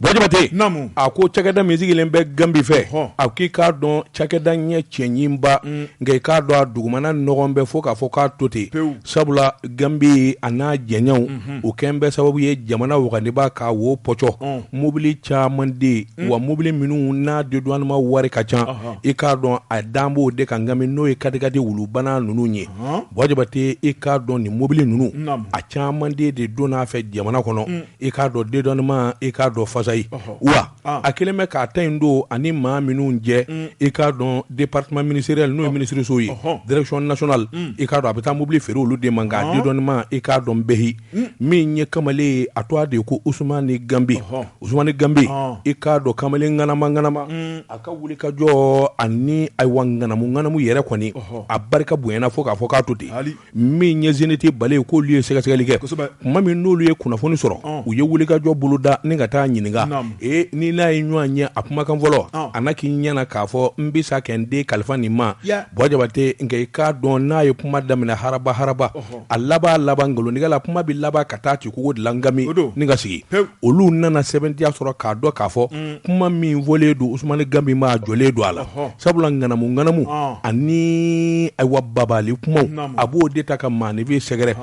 Bojabate a ko cakɛda min sigilen bɛ Gambi fɛ a k'i k'a dɔn cakɛda ɲɛ cɛɲinba nka i k'a dɔn a dugumana nɔgɔn bɛ fo k'a fɔ k'a to ten sabula Gambi a n'a jɛɲɛw o kɛn bɛ sababu ye jamana wagandeba k'a wo pɔcɔ mobili caman de wa mobili minnu n'a dédouanement wari ka ca i k'a dɔn a dan b'o de kan Gambi n'o ye katikati wulubana ninnu ye Bojabate i k'a dɔn nin mobili ninnu a caman de donna fɛ jamana kɔnɔ i k'a dɔn dédouanement i k'a dɔn fasayi wa a kelen bɛ k'a ta in don ani maa minnu jɛ i k'a dɔn département ministériel n'o ye ministre so ye direction nationale i k'a dɔn a bɛ taa mobili feere olu de ma nka dédouanement i k'a dɔn bɛhi min ye kamalen ye a tɔgɔ de ko Ousmane Gambi i k'a dɔn kamalen ŋanama a ka wuli ka jɔ ani ayiwa ŋanamu yɛrɛ kɔni a barika bonyana fo k'a fɔ k'a to ten min ye Zeniti bale ye k'olu ye sɛgɛsɛgɛli kɛ kuma min n'olu ye kunnafoni sɔrɔ u ye wuli ka jɔ boloda ni ka taa ɲininka ni n'a ye ɲɔgɔn ɲɛ a kumakan fɔlɔ a na k'i ɲɛna k'a fɔ n bɛ sa kɛ n den kalifa nin ma Bojabate nka i k'a dɔn n'a ye kuma daminɛ haraba a laban nkalontigɛ la kuma bɛ laban ka taa Cikugo de la Ngami ni ka sigi olu nana sɛbɛntiya sɔrɔ k'a dɔn k'a fɔ kuma min fɔlen don Ousmane Gambi ma jɔlen don a la sabula ŋanamu ani ayiwa babali kumaw a b'o de ta ka maanifin sɛgɛrɛ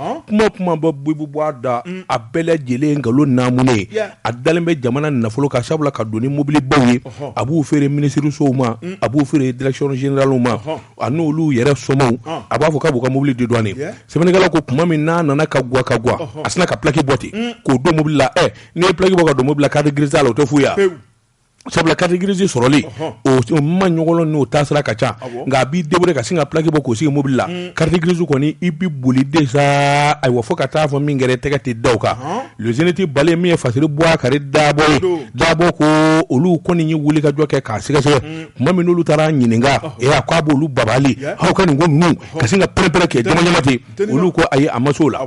kuma bɛ bɔ a da a bɛɛ lajɛlen nkalon naamunen a dalen bɛ jamana nafolo ka sabula ka don ni mobili baw ye a b'u feere ministre sow ma a b'u feere direction générale ma a n'olu yɛrɛ somaw a b'a fɔ k'a b'u ka mobili dédouaner sɛbɛnnikɛlaw ko kuma min n'a nana ka guwa a sina ka plaque bɔ ten k'o don mobili la n'i ye plaque bɔ ka don mobili la carte grise la o tɛ foyi ya sabula carte grise sɔrɔli o ma ɲɔgɔn n'o taasira ka ca nka a b'i débrouiller ka sin ka plaque bɔ k'o sigi mobili la carte grise kɔni i bi boli déjà ayiwa fo ka taa fɔ min kɛra tɛgɛ tɛ da o kan le Zeniti bale min ye fasiri bɔ a kari dabɔ ko olu kɔni ye wuli ka jɔ kɛ k'a sɛgɛsɛgɛ kuma min n'olu taara ɲininka a ko a b'olu babali aw ka nin ko ninnu ka sin ka pɛrɛn kɛ ɲama ten olu ko ayi a ma s'o la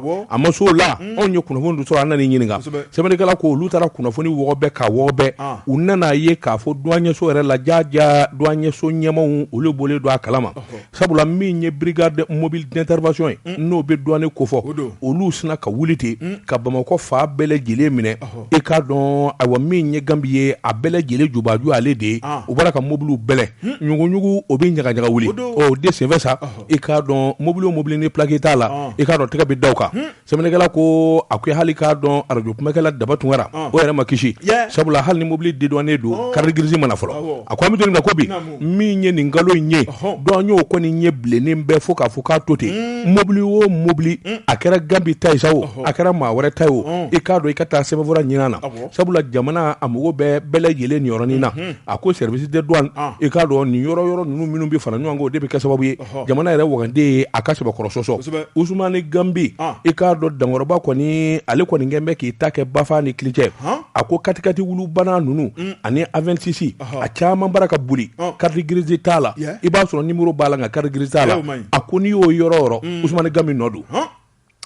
anw ye kunnafoni dɔ sɔrɔ an nana ɲininka sɛbɛnnikɛla ko olu taara kunnafoni wɔgɔbɛ ka wɔgɔbɛ u nana ye k'a fɔ douanier-so yɛrɛ la jaja douanier-so ɲɛmaw olu bolen don a kalama sabula min ye brigade mobile d'intervention ye n'o bɛ douane ko fɔ olu sina ka wuli ten ka Bamakɔ fa bɛɛ lajɛlen minɛ i k'a dɔn ayiwa min ye Gambi ye a bɛɛ lajɛlen jubaju ale de ye u bɔra ka mobiliw bɛlɛ ɲugu o bɛ ɲagaɲaga wuli de senfɛ sa i k'a dɔn mobili ni plaque t'a la i k'a dɔn tɛgɛ bɛ da o kan sɛbɛnnikɛla ko a ko hali k'a dɔn radio kumakɛla Daba Tunkara o yɛrɛ ma kisi sabula hali ni mobili dédouané don carte grise mana fɔlɔ a ko an bɛ don nin na ko bi min ye nin nkalon in ye dɔn y'o kɔni ye bilennen bɛɛ fo k'a fɔ k'a to ten mobili o mobili a kɛra Gambi ta ye sa o a kɛra maa wɛrɛ ta ye o i k'a dɔn i ka taa sɛbɛnfura ɲinin na sabula jamana a mago bɛɛ lajɛlen nin yɔrɔnin na a ko service de douane i k'a dɔn nin yɔrɔ ninnu minnu bɛ fara ɲɔgɔn kan o de bɛ kɛ sababu ye jamana yɛrɛ waganden ye a ka sɛbɛkɔrɔ sɔsɔ Ousmane Gambi i k'a dɔn dankɔrɔba kɔni ale kɔni kɛn bɛ k'i ta kɛ bafa ni kilicɛ a ko katikati wulubana ninnu ani A26 a caman bara ka boli carte grise t'a la i b'a sɔrɔ numéro b'a la nka carte grise t'a la a ko n'i y'o yɔrɔ Ousmane Gambi nɔ don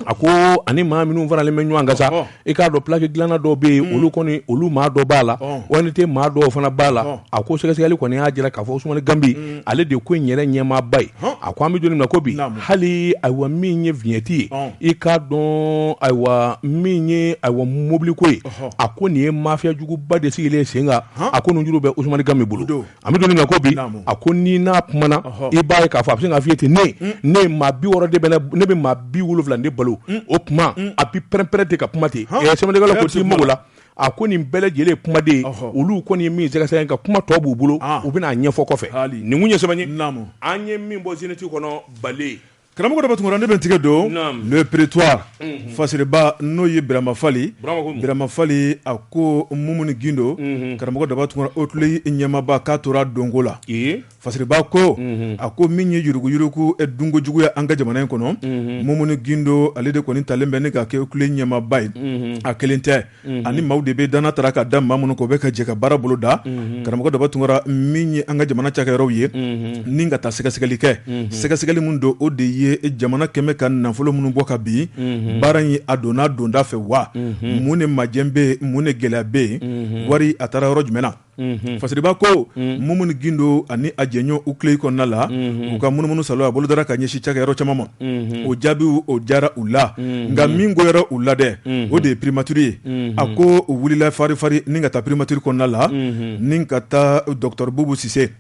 a ko ani maa minnu faralen bɛ ɲɔgɔn kan sa i k'a dɔn plaque dilanna dɔw bɛ yen olu maa dɔ b'a la ONT maa dɔw fana b'a la a ko sɛgɛsɛgɛli kɔni y'a jira k'a fɔ Ousmane Gambi ale de ko in yɛrɛ ɲɛmaaba ye a ko an bɛ don nin na ko bi hali ayiwa min ye vignette ye i k'a dɔn ayiwa min ye ayiwa mobili ko ye a ko nin ye mafia juguba de sigilen sen kan a ko nin juru bɛ Ousmane Gambi bolo an bɛ don nin na ko bi a ko ni n'a kumana i b'a ye k'a fɔ a bɛ se k'a f'i ye ten ne ye maa 60 de bɛ ne bɛ maa 70 de balo o kuma a bi pɛrɛn ten ka kuma ten sɛbɛnnikɛla ko t'i mago la a ko nin bɛɛ lajɛlen kumaden olu kɔni ye min sɛgɛsɛgɛ ka kuma tɔ b'u bolo u bɛna ɲɛfɔ kɔfɛ nin kun ye sɛbɛn ye an ye min bɔ Zeniti kɔnɔ bale karamɔgɔ Daba Tunkara ne bɛ tigɛ don le prétoire fasiriba n'o ye Birama Fali a ko Mumuni Gindo karamɔgɔ Daba Tunkara Haut-Leye ɲɛmaaba k'a tora donko la fasiriba ko a ko min ye yuruguyurugu dunko juguya an ka jamana in kɔnɔ Mumuni Gindo ale de kɔni talen bɛ ne ka kɛ Haut-Leye ɲɛmaaba ye a kelen tɛ ani maaw de bɛ dana tara ka da maa minnu ko bɛ ka jɛ ka baara bolo da karamɔgɔ Daba Tunkara min ye an ka jamana cakɛyɔrɔw ye ni ka taa sɛgɛsɛgɛli kɛ sɛgɛsɛgɛli min don o de ye jamana kɛmɛ ka nafolo minnu bɔ ka bin baara in a donna donda fɛ wa mun ne majɛ bɛ yen mun ne gɛlɛya bɛ yen wari a taara yɔrɔ jumɛn na fasiriba ko mumuni gindo ani a jɛɲɔ u tile kɔnɔna la u ka munumunu salo a bolo dara ka ɲɛsi cakɛyɔrɔ caman ma o jaabiw o diyara u la nka min goyara u la dɛ o de ye primature ye a ko u wulila fari ni ka taa primature kɔnɔna la ni ka taa Dr Boubou Cissé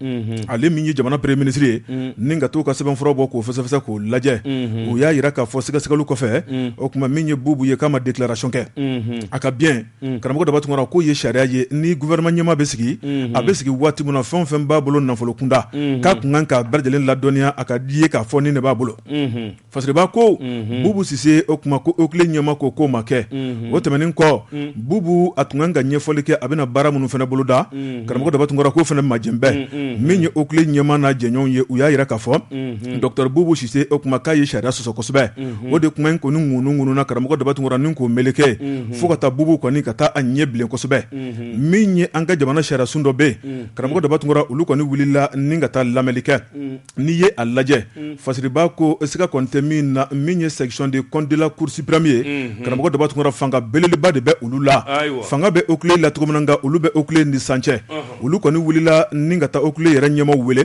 ale min ye jamana premier ministre ye ni ka t'u ka sɛbɛnfura bɔ k'o fɛsɛfɛsɛ k'o lajɛ u y'a yira k'a fɔ sɛgɛsɛgɛliw kɔfɛ o tuma min ye Boubou ye k'a ma déclaration kɛ a ka bien karamɔgɔ Daba Tunkara k'o ye sariya ye ni gouvernement ɲɛma bɛ sigi a bɛ sigi waati min na fɛn o fɛn b'a bolo nafolo kunda k'a kun kan ka bɛɛ lajɛlen ladɔnniya a ka di ye k'a fɔ nin de b'a bolo fasiriba ko Boubou Cissé o tuma ko Okle ɲɛma k'o ma kɛ o tɛmɛnen kɔ Boubou a tun kan ka ɲɛfɔli kɛ a bɛna baara minnu fana bolo da karamɔgɔ Daba Tunkara k'o fana majɛnbɛ min ye Okle ɲɛma n'a jɛɲɔgɔnw ye u y'a yira k'a fɔ Dr Boubou Cissé o tuma k'a ye sariya sɔsɔ kosɛbɛ o de kuma in kɔni ŋunu na karamɔgɔ Daba Tunkara ni k'o meleke fo ka taa Boubou kɔni ka taa a ɲɛ bilen kosɛbɛ min ye an ka jamana sariya sun dɔ bɛ karamɔgɔ Daba Tunkara olu kɔni wulila ni ka taa lamɛnli kɛ n'i ye a lajɛ fasiriba ko siga kɔni tɛ min na min ye section de compte de la cour suprême ye karamɔgɔ Daba Tunkara fanga belebeleba de bɛ olu la fanga bɛ Okle la cogo min na nka olu bɛ Okle ni sancɛ olu kɔni wulila ni ka taa Okle yɛrɛ ɲɛmaw wele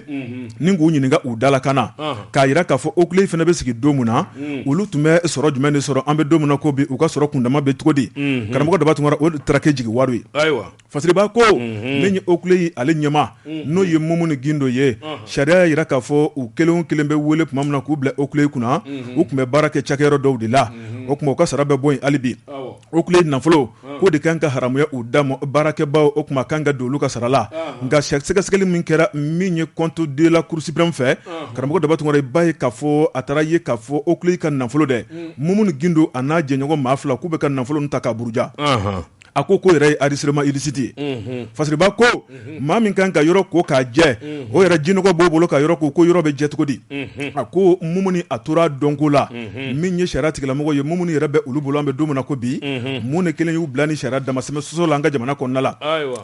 ni k'u ɲininka u dalakanna k'a yira k'a fɔ Okle fana bɛ sigi don min na olu tun bɛ sɔrɔ jumɛn de sɔrɔ an bɛ don min na ko bi u ka sɔrɔ kundama bɛ cogo di karamɔgɔ Daba Tunkara o de taara kɛ jigi wari ye fasiriba ko min ye Okle ye ale ɲɛma n'o ye Mumuni Gindo ye sariya yira k'a fɔ u kelen o kelen bɛ wele tuma min na k'u bila Okle kunna u tun bɛ baara kɛ cakɛyɔrɔ dɔw de la o tuma u ka sara bɛ bɔ yen hali bi Okle nafolo k'o de kan ka haramuya u da ma baarakɛbaw o tuma kan ka don olu ka sara la nka sɛgɛsɛgɛli min kɛra min ye compte de la cour suprême fɛ karamɔgɔ Daba Tunkara i b'a ye k'a fɔ a taara ye k'a fɔ Okle ka nafolo dɛ Mumuni Gindo a n'a jɛɲɔgɔn maa fila k'u bɛ ka nafolo ninnu ta k'a buruja a ko yɛrɛ ye enregistrement illicite ye fasiriba ko maa min kan ka yɔrɔ ko k'a jɛ o yɛrɛ jinɔgɔ b'o bolo ka yɔrɔ ko yɔrɔ bɛ jɛ cogo di a ko Mumuni a tora dɔnko la min ye sariya tigilamɔgɔ ye Mumuni yɛrɛ bɛ olu bolo an bɛ don min na ko bi mun de kelen y'u bila ni sariya damasɛmɛ sɔsɔ la an ka jamana kɔnɔna la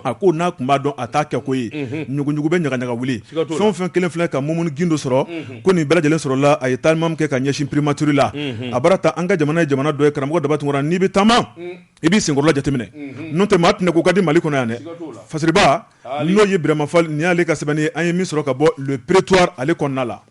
a ko n'a tun b'a dɔn a t'a kɛ ko ye ɲuguɲugu bɛ ɲagaɲaga wuli fɛn o fɛn kelen filɛ ka Mumuni Gindo sɔrɔ ko nin bɛɛ lajɛlen sɔrɔla a ye taalimamu kɛ ka ɲɛsin primature la a bara ta an ka jamana ye jamana dɔ ye karamɔgɔ Daba Tunkara n'i bɛ taama i b'i senkɔrɔla jateminɛ n'o tɛ maa tɛna ko ka di Mali kɔnɔ yan dɛ fasiriba n'o ye Birama Fall nin y'ale ka sɛbɛnni ye an ye min sɔrɔ ka bɔ le prétoire ale kɔnɔna la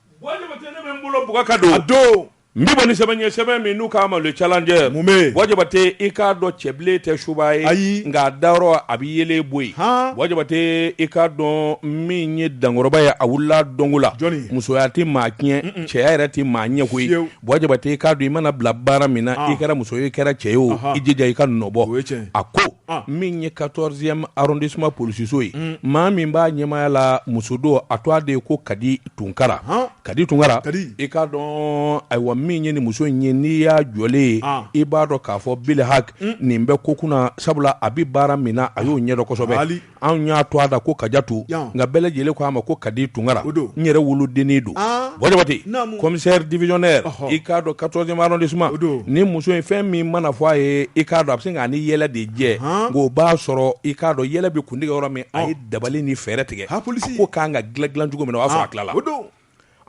a don n bɛ bɔ ni sɛbɛn ye sɛbɛn min n'u k'a ma le challenger mun bɛ yen Wajabate i k'a dɔn cɛbilen tɛ suba ye ayi nka a dayɔrɔ a bɛ yelen bɔ yen Wajabate i k'a dɔn min ye dankɔrɔba ye a wulila dɔnko la musoya tɛ maa tiɲɛ cɛya yɛrɛ tɛ maa ɲɛ koyi Wajabate i k'a dɔn i mana bila baara min na i kɛra muso ye i kɛra cɛ ye o i jija i ka nɔbɔ a ko min ye 14e arrondissement polisiso ye maa min b'a ɲɛmaya la muso don a to a de ye ko Kadi Tunkara Kadi Tunkara i k'a dɔn ayiwa min ye ni muso in ye n'i y'a jɔlen ye i b'a dɔn k'a fɔ Bill Haq nin bɛ ko kunna sabula a bɛ baara min na a y'o ɲɛdɔn kosɛbɛ anw y'a to a da ko Kajatu nka bɛɛ lajɛlen ko a ma ko Kadi Tunkara n yɛrɛ wolodennin don Wajabate commissaire divisionnaire i k'a dɔn 14e arrondissement ni muso in fɛn min mana fɔ a ye i k'a dɔn a bɛ se k'a ni yɛlɛ de jɛ nka o b'a sɔrɔ i k'a dɔn yɛlɛ bɛ kundigɛ yɔrɔ min a ye dabali ni fɛɛrɛ tigɛ a ko k'an ka dilan cogo min na o y'a sɔrɔ a tilala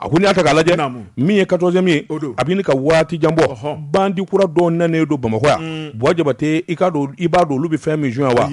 a ko n'i y'a ta k'a lajɛ min ye 14e ye a bɛ ni ka waati jan bɔ bandi kura dɔw nanen don Bamakɔ yan Wajabate i k'a dɔn i b'a dɔn olu bɛ fɛn min joint wa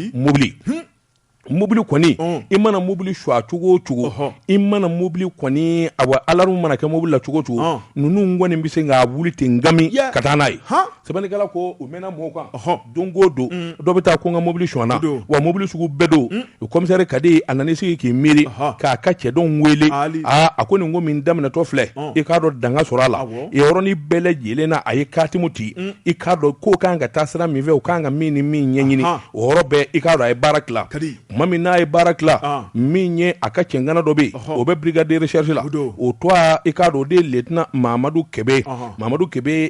mobili kɔni i mana mobili suwa cogo o cogo i mana mobili kɔni alarme mana kɛ mobili la cogo o cogo ninnu kɔni bɛ se k'a wuli ten ngami ka taa n'a ye sɛbɛnnikɛla ko u mɛnna mɔgɔw kan don o don dɔ bɛ taa ko n ka mobili suɲɛna wa mobili sugu bɛɛ don commissaire Kadi a nana sigi k'i miiri k'a ka cɛdɔnw wele a ko nin ko min daminɛtɔ filɛ i k'a dɔn danga sɔrɔ a la yɔrɔnin bɛɛ lajɛlen na a ye katimu ci i k'a dɔn ko kan ka taa sira min fɛ o kan ka min ni min ɲɛɲini o yɔrɔ bɛɛ i k'a dɔn a ye baara tila tuma min n'a ye baara tila min ye a ka cɛngana dɔ bɛ yen o bɛ brigade de recherche la o to i k'a dɔn o de ye lieutenant Mamadu Kebe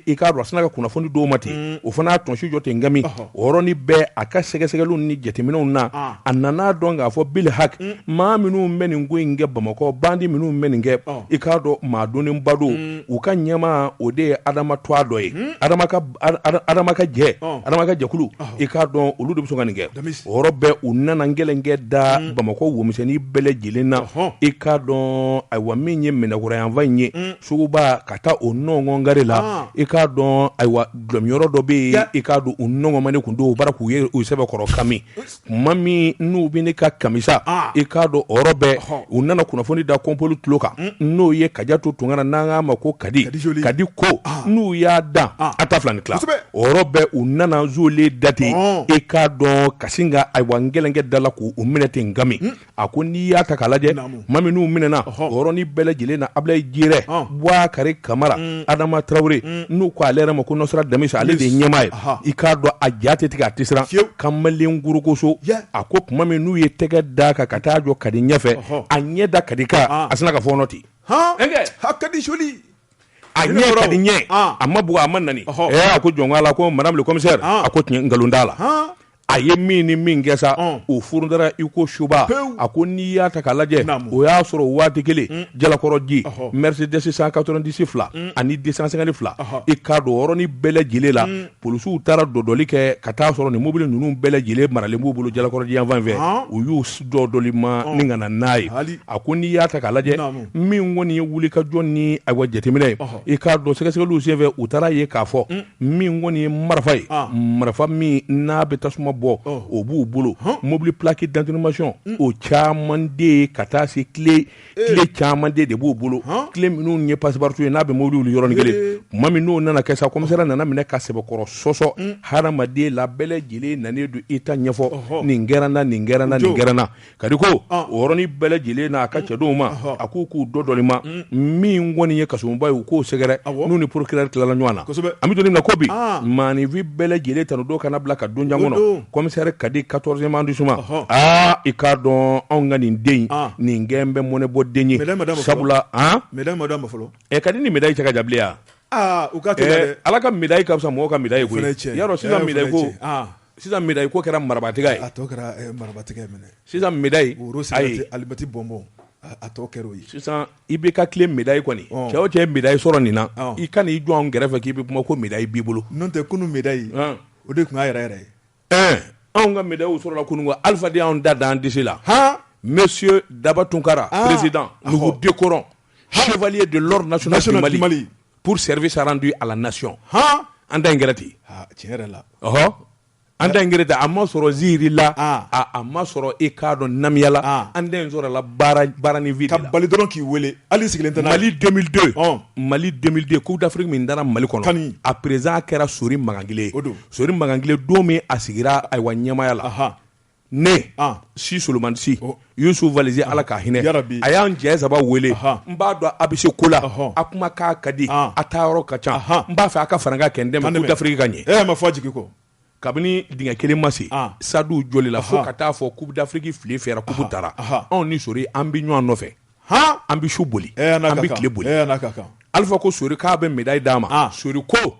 i k'a dɔn a sina ka kunnafoni dɔw ma ten o fana y'a tɔnsi jɔ ten ngami o yɔrɔnin bɛɛ a ka sɛgɛsɛgɛliw ni jateminɛw na a nana dɔn k'a fɔ Bill Haq maa minnu bɛ nin ko in kɛ Bamakɔ bandi minnu bɛ nin kɛ i k'a dɔn maa dɔnnenba don u ka ɲɛmaa o de ye Adama Toa dɔ ye Adama ka jɛkulu i k'a dɔn olu de bɛ sɔn ka nin kɛ o yɔrɔ bɛɛ u nana ngɛlɛn gɛlɛnkɛ da Bamakɔ womisɛnnin bɛɛ lajɛlen na i k'a dɔn ayiwa min ye minɛkurayanfa in ye suguba ka taa o nɔngɔngare la i k'a dɔn ayiwa gulɔmiyɔrɔ dɔ bɛ yen i k'a dɔn u nɔngɔmani kun don u bara k'u ye u sɛbɛkɔrɔ kami tuma min n'u bɛ ne ka kamisa i k'a dɔn o yɔrɔ bɛɛ u nana kunnafoni da kɔnpoli tulo kan n'o ye Kadiatu Tunkara n'an k'a ma ko Kadi ko n'u y'a dan a ta fila ni tila o yɔrɔ bɛɛ u nana zole date i k'a dɔn kasi ka ayiwa n gɛlɛnkɛ da la k'u minɛ ten ngami a ko n'i y'a ta k'a lajɛ maa min n'u minɛna o yɔrɔnin bɛɛ lajɛlen na Ablaye Jirɛ Bouakari Kamara Adama Traoré n'u ko ale yɛrɛ ma ko Nɔsira Damisa ale de ye ɲɛmaa ye i k'a dɔn a ja tɛ tigɛ a tɛ siran kamalen gurukoso a ko tuma min n'u ye tɛgɛ da kan ka taa jɔ Kadi ɲɛfɛ a ɲɛ da Kadi kan a sina ka fɔɔnɔ ten Kadi soli a ɲɛ Kadi ɲɛ a ma bugu a ma nani a ko jɔn la ko madame le commissaire a ko tiɲɛ nkalon t'a la a ye min ni min kɛ sa o furundara i ko suba a ko n'i y'a ta k'a lajɛ o y'a sɔrɔ waati kelen Jalakɔrɔji Mercedes 190 fila ani 252 fila i k'a dɔn yɔrɔnin bɛɛ lajɛlen la polisiw taara dɔdɔli kɛ ka taa sɔrɔ nin mobili ninnu bɛɛ lajɛlen maralen b'u bolo Jalakɔrɔji yanfan fɛ u y'u dɔdɔli ma ni ka na n'a ye a ko n'i y'a ta k'a lajɛ min kɔni ye wulikajɔ ni ayiwa jateminɛ ye i k'a dɔn sɛgɛsɛgɛliw senfɛ u taara ye k'a fɔ min kɔni ye marifa ye marifa min n'a bɛ tasuma bɔ o b'u bolo mobili plaki d'antinomation o caman de ka taa se tile caman de b'u bolo tile minnu ye pasipartu ye n'a bɛ mobili wuli yɔrɔnin kelen tuma min n'o nana kɛ sa komisɛri nana minɛ ka sɛbɛkɔrɔ sɔsɔ hadamaden la bɛɛ lajɛlen nanen don i ta ɲɛfɔ nin kɛra n na Kadi ko o yɔrɔnin bɛɛ lajɛlen n'a ka cɛdenw ma a k'u dɔdɔli ma min kɔni ye kasumaba ye u k'o sɛgɛrɛ n'u ni procureur tilala ɲɔgɔn na an bɛ don min na ko bi maanifin bɛɛ lajɛlen tanu don kana bila ka don jan kɔnɔ komisɛri Kadi 14e arrondissement i k'a dɔn anw ka nin den nin gɛn bɛ mɔnɛ bɔ den ye sabula Kadi ni médaille cɛ ka jabile ya Ala ka médaille ka fisa mɔgɔw ka médaille koyi yarɔ sisan médaille ko kɛra marabatigɛ ye a tɔ kɛra marabatigɛ ye minɛ sisan médaille ayi alimati bɔnbɔn a tɔ kɛra o ye sisan i bɛ ka tile médaille kɔni cɛ o cɛ ye médaille sɔrɔ nin na i ka n'i jɔ an kɛrɛfɛ k'i bɛ kuma ko médaille b'i bolo n'o tɛ kunun médaille o de tun y'a yɛrɛ yɛrɛ ye anw ka médaille sɔrɔla kunun ko Alpha de y'anw da d'an disi la Monsieur Daba Tunkara président nous vous décorons chevalier de l'ordre national du Mali pour service rendu à la nation an da in kɛra ten tiɲɛ yɛrɛ la an da in kɛra ten a ma sɔrɔ ziiri la a ma sɔrɔ i k'a dɔn namiya la an da in sɔrɔ la baara ni vie de la ka bali dɔrɔn k'i wele hali sigilen tɛ Mali 2002 Coupe d'Afrique min dara Mali kɔnɔ a président kɛra Sori Magangile Sori Magangile don min a sigira ayiwa ɲɛmaya la ne Si Solomani Si Yusuf Valizi Ala k'a hinɛ a y'an cɛ saba wele n b'a dɔn a bɛ se ko la a kuma k'a ka di a taa yɔrɔ ka ca n b'a fɛ a ka fara n ka kɛ n dɛmɛ Coupe d'Afrique ka ɲɛ ma fɔ a jigi kɔ kabini dingɛ kelen ma se Sadu joli la fo ka taa fɔ Coupe d'Afrique file fɛra Coupe taara anw ni Sori an bɛ ɲɔgɔn nɔfɛ an bɛ su boli an bɛ tile boli Alpha ko Sori k'a bɛ médaille d'a ma Sori ko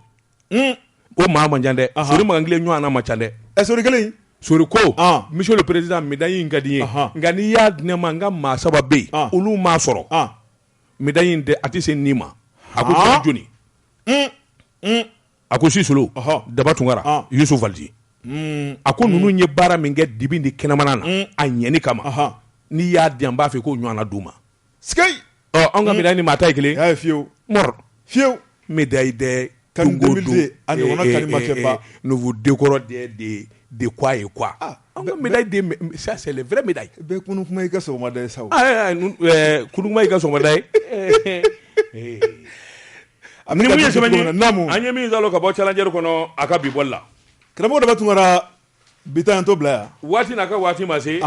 o maa man jan dɛ Sori Magangile ɲɔgɔn na ma ca dɛ Sori kelen Sori ko monsieur le président médaille in ka di n ye nka n'i y'a di ne ma n ka maa saba bɛ yen olu m'a sɔrɔ médaille in a tɛ se nin ma a ko joli a ko Sisolo Daba Tunkara Yusuf Valizi a ko ninnu ye baara min kɛ dibi ni kɛnɛmana na a ɲɛni kama n'i y'a di n b'a fɛ k'o ɲɔgɔnna d'u ma an ka médaille ni maa ta ye kelen fiyewu médaille de Tungo don nous vous décorons de quoi et quoi an ka médaille ça c'est le vrai médaille bɛɛ kunu kuma i ka sɔgɔmada ye sa kunu kuma i ka sɔgɔmada ye ni mun ye sɛbɛn an ye min salo ka bɔ challenger kɔnɔ a ka bi bɔli la karamɔgɔ Daba Tunkara bi ta an to bila yan waati n'a ka waati ma se